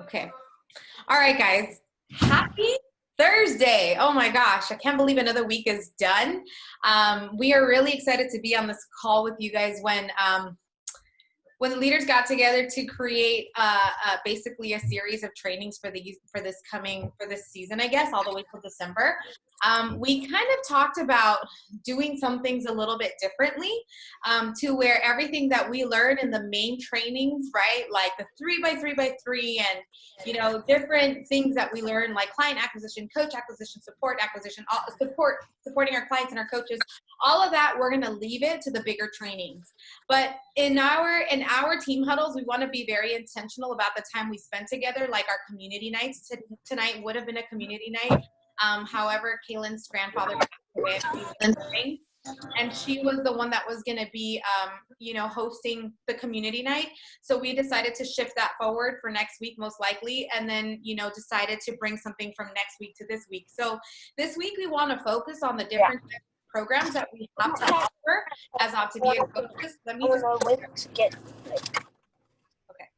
Okay. All right, guys. Happy Thursday. Oh my gosh. I can't believe another week is done. We are really excited to be on this call with you guys when the leaders got together to create basically a series of trainings for this season, I guess, all the way till December. We kind of talked about doing some things a little bit differently to where everything that we learn in the main trainings, right, like the 3x3x3 and different things that we learn like client acquisition, coach acquisition, support acquisition, supporting our clients and our coaches, all of that, we're going to leave it to the bigger trainings. But in our team huddles, we want to be very intentional about the time we spend together, like our community nights. Tonight would have been a community night. However, Kaylin's grandfather passed away at Cleveland Spring, and she was the one that was going to be, hosting the community night. So we decided to shift that forward for next week, most likely, and then, decided to bring something from next week to this week. So this week we want to focus on the different programs that we have to offer as OPTAVIA coaches. Let me just get. Okay.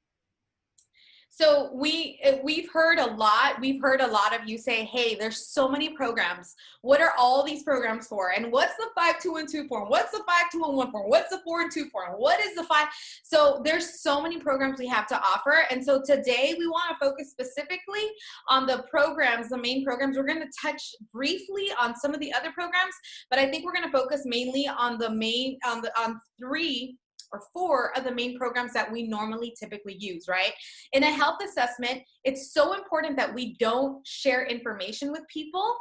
So we've heard a lot. We've heard a lot of you say, "Hey, there's so many programs. What are all these programs for? And what's the 5, 2, and 2 for? What's the 5, 2, and 1 for? What's the 4 and 2 for? And what is the 5?" So there's so many programs we have to offer. And so today we want to focus specifically on the programs, the main programs. We're going to touch briefly on some of the other programs, but I think we're going to focus mainly on on 3 or 4 of the main programs that we normally typically use, right? In a health assessment, it's so important that we don't share information with people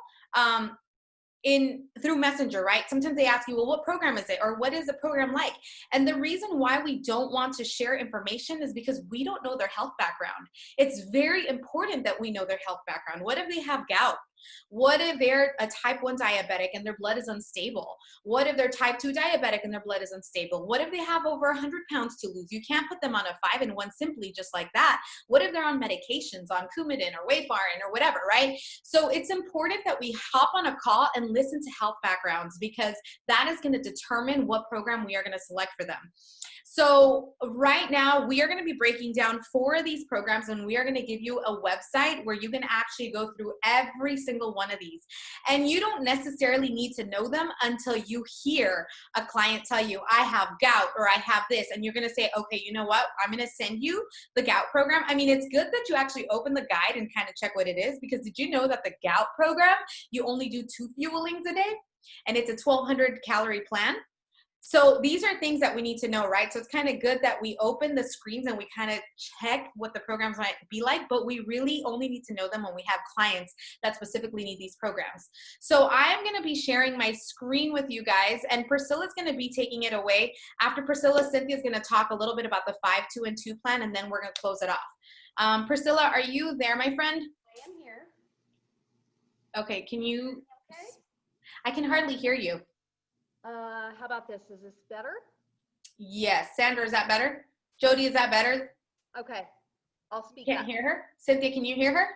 through Messenger, right? Sometimes they ask you, well, what program is it? Or what is the program like? And the reason why we don't want to share information is because we don't know their health background. It's very important that we know their health background. What if they have gout? What if they're a type 1 diabetic and their blood is unstable? What if they're type 2 diabetic and their blood is unstable? What if they have over 100 pounds to lose? You can't put them on a 5 and 1 simply just like that. What if they're on medications, on Coumadin or Wayfarin or whatever, right? So it's important that we hop on a call and listen to health backgrounds, because that is going to determine what program we are going to select for them. So right now we are going to be breaking down 4 of these programs, and we are going to give you a website where you can actually go through every single one of these. And you don't necessarily need to know them until you hear a client tell you, I have gout or I have this. And you're going to say, okay, you know what? I'm going to send you the gout program. I mean, it's good that you actually open the guide and kind of check what it is, because did you know that the gout program, you only do 2 fuelings a day, and it's a 1,200 calorie plan? So these are things that we need to know, right? So it's kind of good that we open the screens and we kind of check what the programs might be like, but we really only need to know them when we have clients that specifically need these programs. So I'm going to be sharing my screen with you guys, and Priscilla's going to be taking it away. After Priscilla, Cynthia's going to talk a little bit about the 5, 2, and 2 plan, and then we're going to close it off. Priscilla, are you there, my friend? I am here. Okay, can you? Okay. I can hardly hear you. How about this? Is this better? Yes. Sandra, is that better? Jody, is that better? Okay. I'll speak. Can't hear her? Cynthia, can you hear her?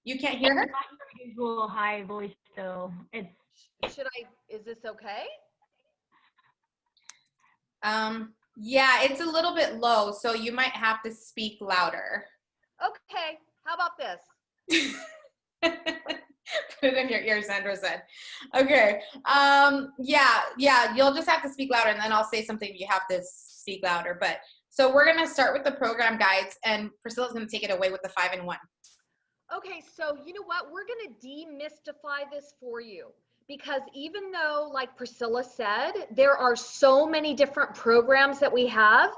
You can't hear her? Not your usual high voice, so it's. Is this okay? Yeah, it's a little bit low, so you might have to speak louder. Okay. How about this? Put it in your ear, Sandra said. Okay. Yeah, you'll just have to speak louder, and then I'll say something. You have to speak louder. But so we're going to start with the program guides, and Priscilla's going to take it away with the 5 and 1. Okay, so you know what? We're going to demystify this for you, because even though, like Priscilla said, there are so many different programs that we have,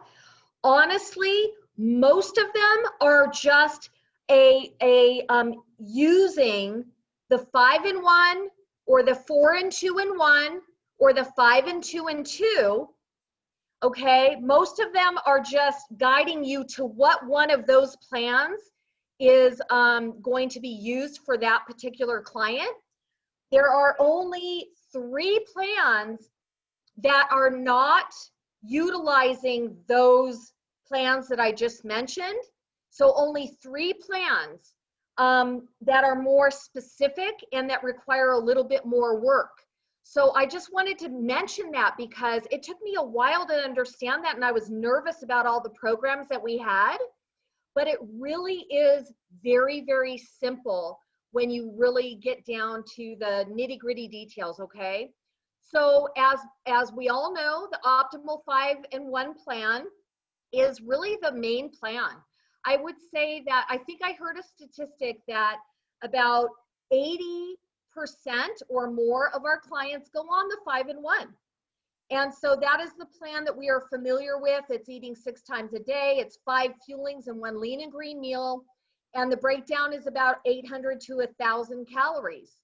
honestly, most of them are just using the 5 and 1, or the 4 and 2 and 1, or the 5 and 2 and 2. Okay, most of them are just guiding you to what one of those plans is going to be used for that particular client. There are only 3 plans that are not utilizing those plans that I just mentioned. So only 3 plans that are more specific and that require a little bit more work. So I just wanted to mention that, because it took me a while to understand that, and I was nervous about all the programs that we had. but it really is very, very simple when you really get down to the nitty-gritty details, okay? So as we all know, the optimal 5-in-1 plan is really the main plan. I would say that I think I heard a statistic that about 80% or more of our clients go on the 5-in-1. And so that is the plan that we are familiar with. It's eating 6 times a day. It's 5 fuelings and 1 lean and green meal. And the breakdown is about 800 to 1,000 calories.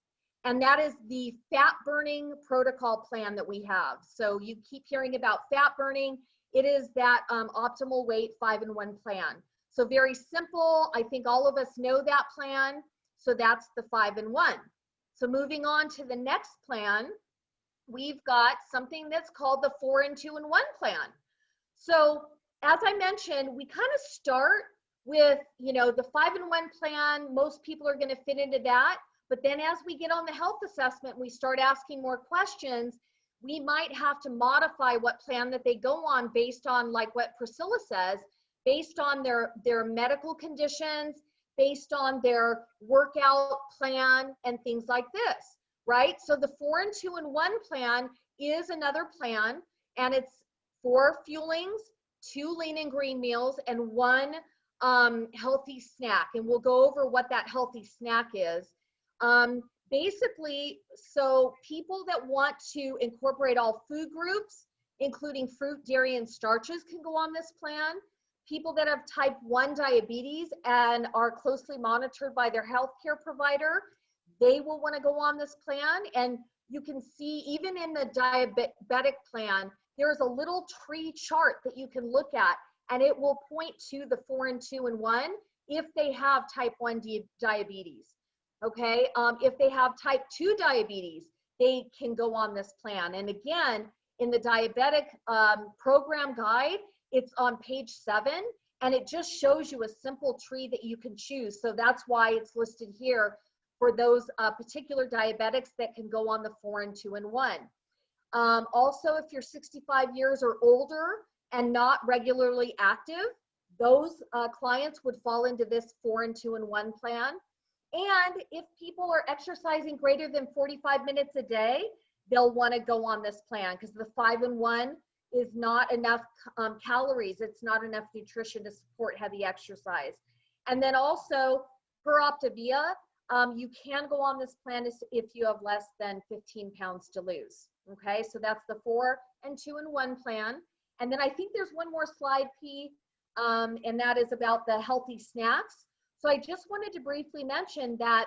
And that is the fat burning protocol plan that we have. So you keep hearing about fat burning. It is that optimal weight 5-in-1 plan. So very simple. I think all of us know that plan. So that's the 5-in-1. So moving on to the next plan, we've got something that's called the 4-in-2-in-1 plan. So as I mentioned, we kind of start with, you know, the 5-in-1 plan. Most people are going to fit into that. But then as we get on the health assessment, we start asking more questions. We might have to modify what plan that they go on based on, like what Priscilla says, based on their medical conditions, based on their workout plan and things like this, right? So the 4-in-2-in-1 plan is another plan, and it's 4 fuelings, 2 lean and green meals, and 1 healthy snack. And we'll go over what that healthy snack is. Basically, so people that want to incorporate all food groups, including fruit, dairy, and starches, can go on this plan. People that have type 1 diabetes and are closely monitored by their healthcare provider, they will want to go on this plan. And you can see even in the diabetic plan, there's a little tree chart that you can look at, and it will point to the 4-in-2-in-1 if they have type 1 diabetes. Okay, if they have type 2 diabetes, they can go on this plan. And again, in the diabetic program guide, it's on page 7, and it just shows you a simple tree that you can choose. So that's why it's listed here for those particular diabetics that can go on the 4-in-2-in-1. Also, if you're 65 years or older and not regularly active, those clients would fall into this 4-in-2-in-1 plan. And if people are exercising greater than 45 minutes a day, they'll want to go on this plan, because the 5-in-1 is not enough calories. It's not enough nutrition to support heavy exercise. And then also, per OPTAVIA, you can go on this plan if you have less than 15 pounds to lose. Okay, so that's the 4-in-2-in-1 plan. And then I think there's one more slide, P, and that is about the healthy snacks. So I just wanted to briefly mention that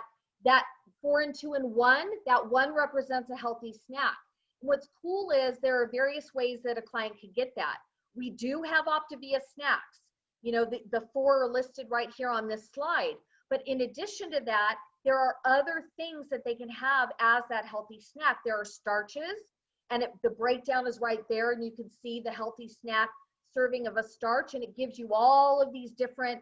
4-in-2-in-1, that 1 represents a healthy snack. What's cool is there are various ways that a client can get that. We do have OPTAVIA snacks. You know, the 4 are listed right here on this slide. But in addition to that, there are other things that they can have as that healthy snack. There are starches, and the breakdown is right there, and you can see the healthy snack serving of a starch, and it gives you all of these different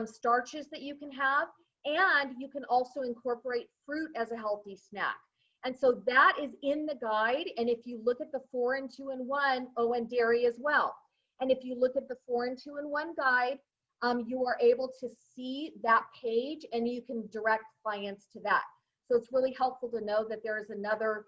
starches that you can have. And you can also incorporate fruit as a healthy snack. And so that is in the guide. And if you look at the 4-in-2-in-1, oh, and dairy as well. And if you look at the 4-in-2-in-1 guide, you are able to see that page, and you can direct clients to that. So it's really helpful to know that there is another,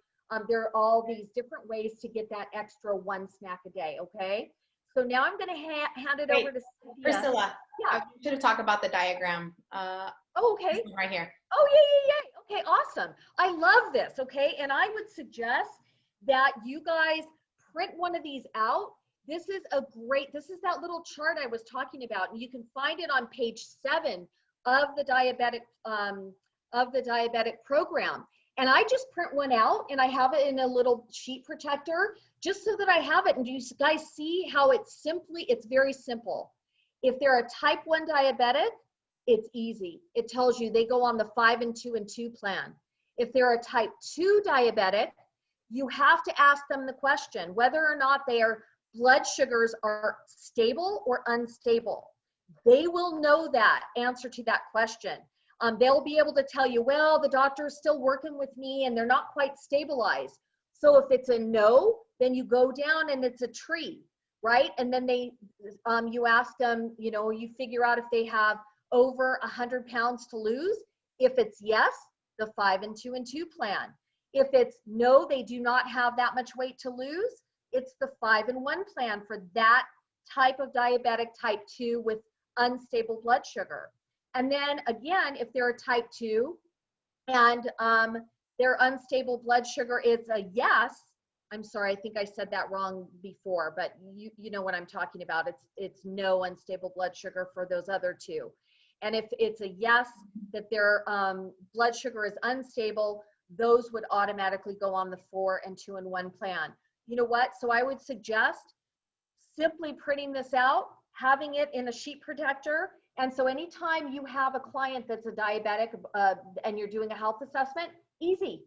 there are all these different ways to get that extra 1 snack a day, okay? So now I'm going to hand it over to Cynthia. Priscilla, Yeah. I should have talked about the diagram. Oh, okay. This one right here. Oh, yeah. Okay, awesome. I love this, okay? And I would suggest that you guys print one of these out. This is that little chart I was talking about, and you can find it on page 7 of the diabetic program. And I just print one out, and I have it in a little sheet protector just so that I have it. And you guys see how it's very simple. If they're a type 1 diabetic, it's easy. It tells you they go on the 5-in-2-in-2 plan. If they're a type 2 diabetic, you have to ask them the question whether or not their blood sugars are stable or unstable. They will know that answer to that question. They'll be able to tell you, well, the doctor is still working with me and they're not quite stabilized. So if it's a no, then you go down and it's a tree. right? And then you ask them, you know, you figure out if they have over 100 pounds to lose. If it's yes, the 5 and 2 and 2 plan. If it's no, they do not have that much weight to lose, it's the 5 and 1 plan for that type of diabetic type 2 with unstable blood sugar. And then again, if they're a type 2 and their unstable blood sugar is a yes, I'm sorry, I think I said that wrong before, but you know what I'm talking about. It's no unstable blood sugar for those other two. And if it's a yes, that their blood sugar is unstable, those would automatically go on the 4 and 2 and 1 plan. You know what? So I would suggest simply printing this out, having it in a sheet protector. And so anytime you have a client that's a diabetic and you're doing a health assessment, easy.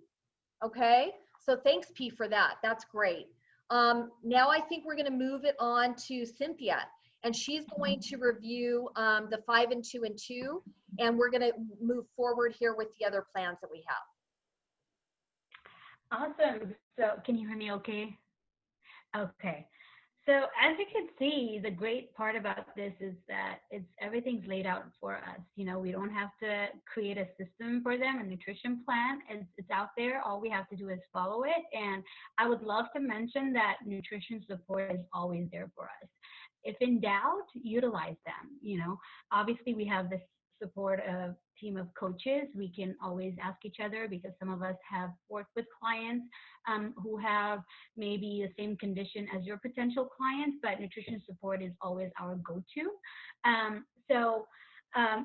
Okay. So thanks, P, for that. That's great. Now I think we're going to move it on to Cynthia, and she's going to review the 5 and 2 and 2, and we're going to move forward here with the other plans that we have. Awesome. So can you hear me okay? Okay. So as you can see, the great part about this is that everything's laid out for us. You know, we don't have to create a system for them, a nutrition plan. It's out there. All we have to do is follow it. And I would love to mention that nutrition support is always there for us. If in doubt, utilize them. You know, obviously we have this support of team of coaches. We can always ask each other because some of us have worked with clients who have maybe the same condition as your potential clients, but nutrition support is always our go-to.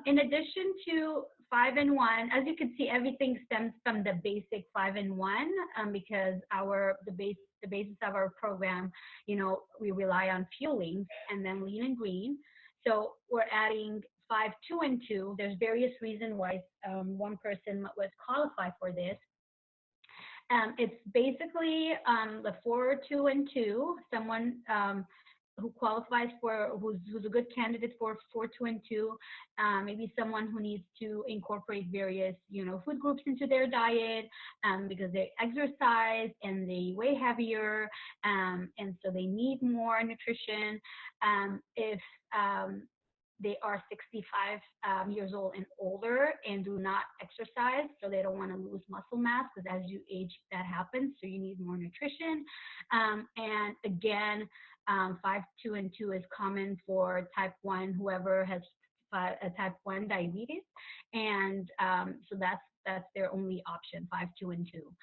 In addition to 5 and 1, as you can see, everything stems from the basic 5 and 1 because the basis of our program, you know, we rely on fueling and then lean and green. So we're adding 5, 2, and 2. There's various reasons why one person would qualify for this. It's basically the 4, 2, and 2. Someone who qualifies for, who's a good candidate for 4, 2, and 2. Maybe someone who needs to incorporate various, you know, food groups into their diet because they exercise and they weigh heavier, and so they need more nutrition. If they are 65 years old and older and do not exercise, so they don't want to lose muscle mass because as you age, that happens. So you need more nutrition. And again, 5, 2, and 2 is common for type 1, whoever has a type 1 diabetes. And so that's their only option, 5, 2, and 2.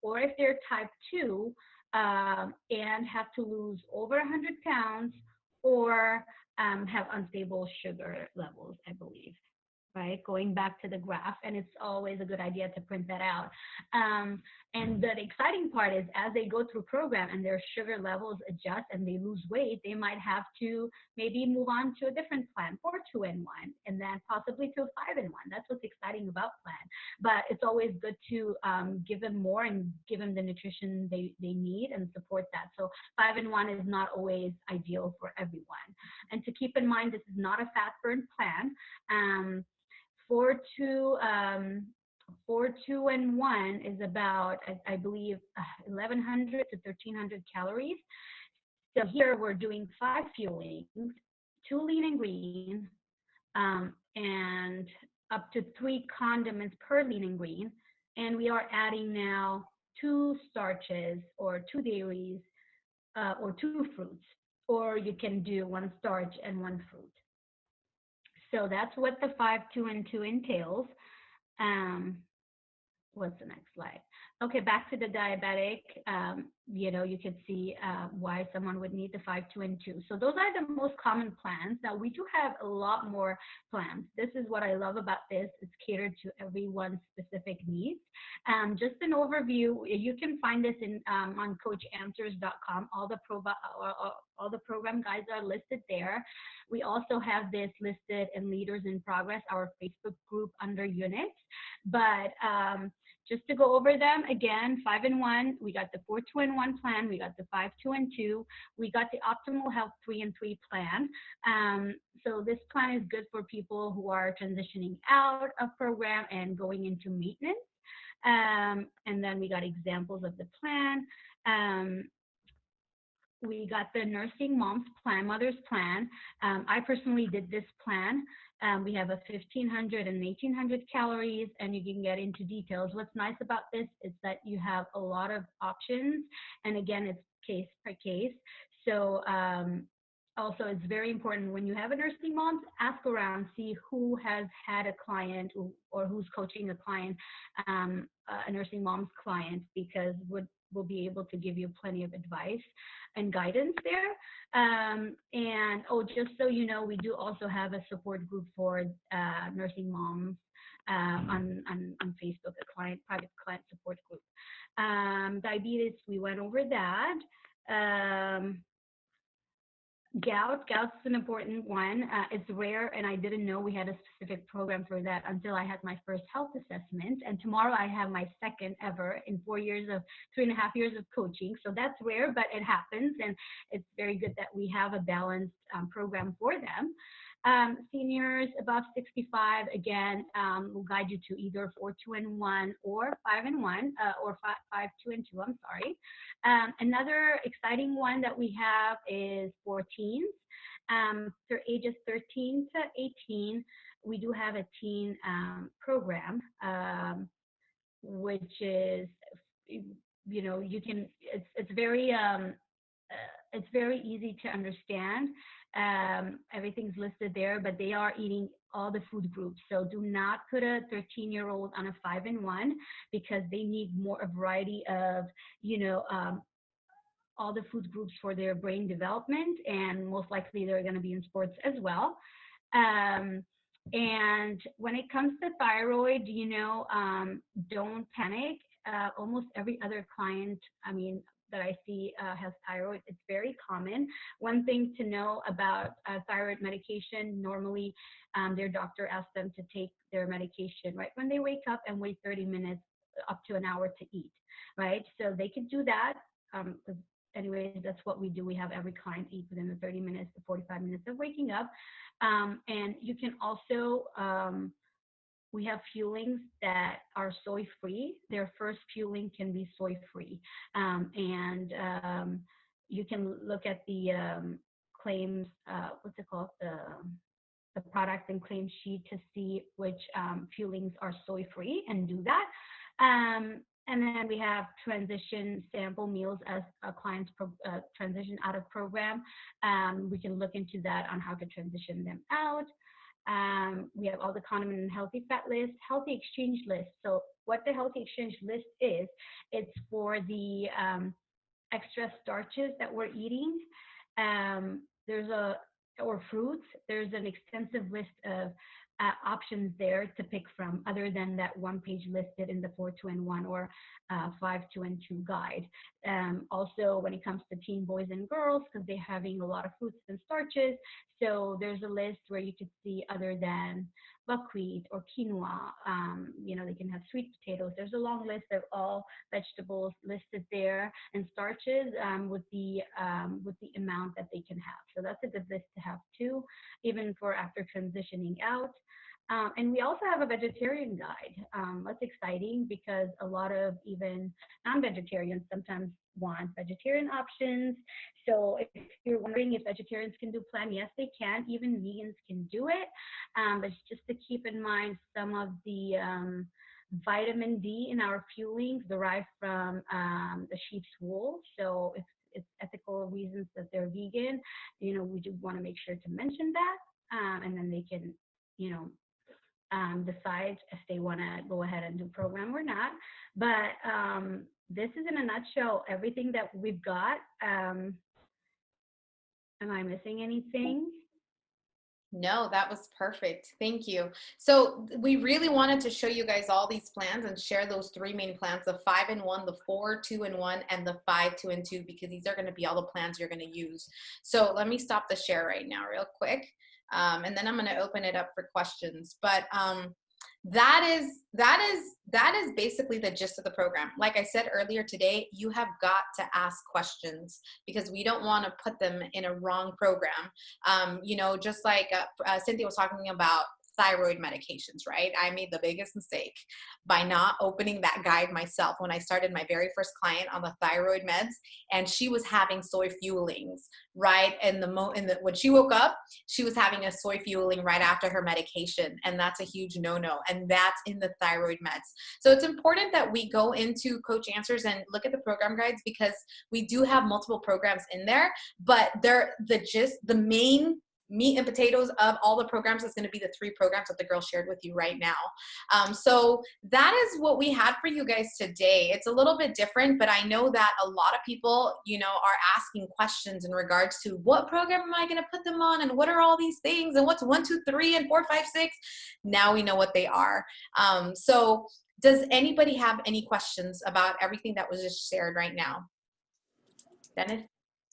Or if they're type 2 and have to lose over 100 pounds or have unstable sugar levels, I believe, right? Going back to the graph, and it's always a good idea to print that out. And the exciting part is as they go through program and their sugar levels adjust and they lose weight, they might have to maybe move on to a different plan, 4, 2, and 1, and then possibly to a 5 and 1. That's what's exciting about plan. But it's always good to give them more and give them the nutrition they need and support that. So 5 and 1 is not always ideal for everyone. And to keep in mind, this is not a fat burn plan. 4, 2, and 1 is about, I believe, 1,100 to 1,300 calories. So here we're doing 5 fuelings, 2 lean and green, and up to 3 condiments per lean and green. And we are adding now 2 starches or 2 dairies or 2 fruits, or you can do 1 starch and 1 fruit. So that's what the 5, 2, and 2 entails. What's the next slide? Okay, back to the diabetic. You know, you can see why someone would need the 5, 2, and 2. So those are the most common plans. Now we do have a lot more plans. This is what I love about this. It's catered to everyone's specific needs. Just an overview. You can find this in on CoachAnswers.com. All the program guides are listed there. We also have this listed in Leaders in Progress, our Facebook group under units. But just to go over them again, 5 and 1, we got the 4, 2, and 1 plan, we got the 5, 2, and 2, we got the Optimal Health 3 and 3 plan. So this plan is good for people who are transitioning out of program and going into maintenance. And then we got examples of the plan. we got the nursing moms plan, mother's plan. I personally did this plan. We have a 1,500 and 1,800 calories, and you can get into details. What's nice about this is that you have a lot of options, and again, it's case per case. So also, it's very important when you have a nursing mom, ask around, see who has had a client or who's coaching a client, a nursing mom's client, because we'll be able to give you plenty of advice and guidance there. And just so you know, we do also have a support group for nursing moms on Facebook, a private client support group. Diabetes, we went over that. Gout's an important one. It's rare, and I didn't know we had a specific program for that until I had my first health assessment. And tomorrow I have my second ever in 3.5 years of coaching. So that's rare, but it happens, and it's very good that we have a balanced program for them. Seniors above 65, again, will guide you to either 4-2-1 or 5-1, or 5-2-2, I'm sorry. Another exciting one that we have is for teens. For ages 13 to 18, we do have a teen program, which is, you can, it's very easy to understand. Everything's listed there, but they are eating all the food groups. So do not put a 13-year-old on a 5-1, because they need more a variety of, all the food groups for their brain development, and most likely they're going to be in sports as well. And when it comes to thyroid, don't panic. Almost every other client, that I see has thyroid. It's very common. One thing to know about thyroid medication, normally their doctor asks them to take their medication right when they wake up and wait 30 minutes up to an hour to eat, right? So they can do that. Anyways, that's what we do. We have every client eat within the 30 minutes to 45 minutes of waking up. And you can also, we have fuelings that are soy-free. Their first fueling can be soy-free. And you can look at the claims, what's it called? The product and claim sheet to see which fuelings are soy-free, and do that. And then we have transition sample meals as clients transition out of program. We can look into that on how to transition them out. We have all the condiment and healthy fat list, healthy exchange list. So what the healthy exchange list is, it's for the extra starches that we're eating. Or fruits. There's an extensive list of options there to pick from, other than that one page listed in the 4-2-1 or 5-2-2 guide. Also, when it comes to teen boys and girls, because they're having a lot of fruits and starches, so there's a list where you could see, other than buckwheat or quinoa, they can have sweet potatoes. There's a long list of all vegetables listed there, and starches with the amount that they can have. So that's a good list to have too, even for after transitioning out. And we also have a vegetarian guide. That's exciting, because a lot of even non-vegetarians sometimes want vegetarian options. So if you're wondering if vegetarians can do plan, yes, they can. Even vegans can do it. But just to keep in mind, some of the vitamin D in our fuelings derive from the sheep's wool. So if it's ethical reasons that they're vegan, we do want to make sure to mention that. And then they can, decide if they want to go ahead and do program or not. But this is, in a nutshell, everything that we've got. Am I missing anything? No, that was perfect. Thank you. So we really wanted to show you guys all these plans and share those three main plans: the 5-in-1, the 4-2-1, and the 5-2-2, because these are going to be all the plans you're going to use. So let me stop the share right now real quick. And then I'm going to open it up for questions. But that is basically the gist of the program. Like I said earlier today, you have got to ask questions, because we don't want to put them in a wrong program. Just like Cynthia was talking about thyroid medications, right? I made the biggest mistake by not opening that guide myself when I started my very first client on the thyroid meds, and she was having soy fuelings, right? And when she woke up, she was having a soy fueling right after her medication, and that's a huge no-no, and that's in the thyroid meds. So it's important that we go into Coach Answers and look at the program guides, because we do have multiple programs in there, but the main meat and potatoes of all the programs is going to be the 3 programs that the girl shared with you right now. So that is what we had for you guys today. It's a little bit different, but I know that a lot of people, are asking questions in regards to what program am I going to put them on, and what are all these things, and what's 1, 2, 3, and 4, 5, 6. Now we know what they are. So does anybody have any questions about everything that was just shared right now? Dennis?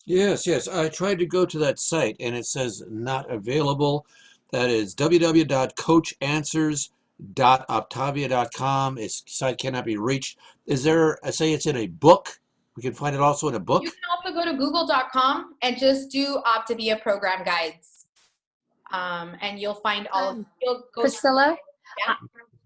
Yes. I tried to go to that site and it says not available. That is www.coachanswers.optavia.com. Its site cannot be reached. Is there, say it's in a book? We can find it also in a book? You can also go to google.com and just do OPTAVIA program guides. And you'll find you'll go Priscilla, yeah.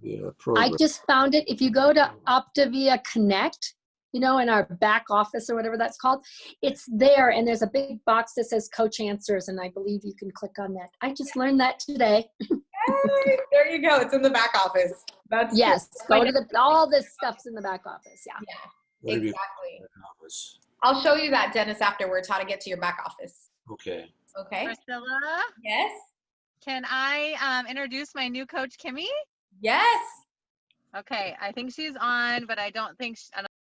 Yeah, I program. just found it. If you go to OPTAVIA Connect, in our back office or whatever that's called, it's there, and there's a big box that says Coach Answers, and I believe you can click on that. I just learned that today. Hey, there you go. It's in the back office. That's Yes, true. go to all this stuff's in the back office. Yeah. Yeah, Maybe exactly. office. I'll show you that, Dennis, afterwards, how to get to your back office. Okay. Okay. Priscilla, Yes. can I introduce my new coach, Kimmy? Yes. Okay, I think she's on, but I don't think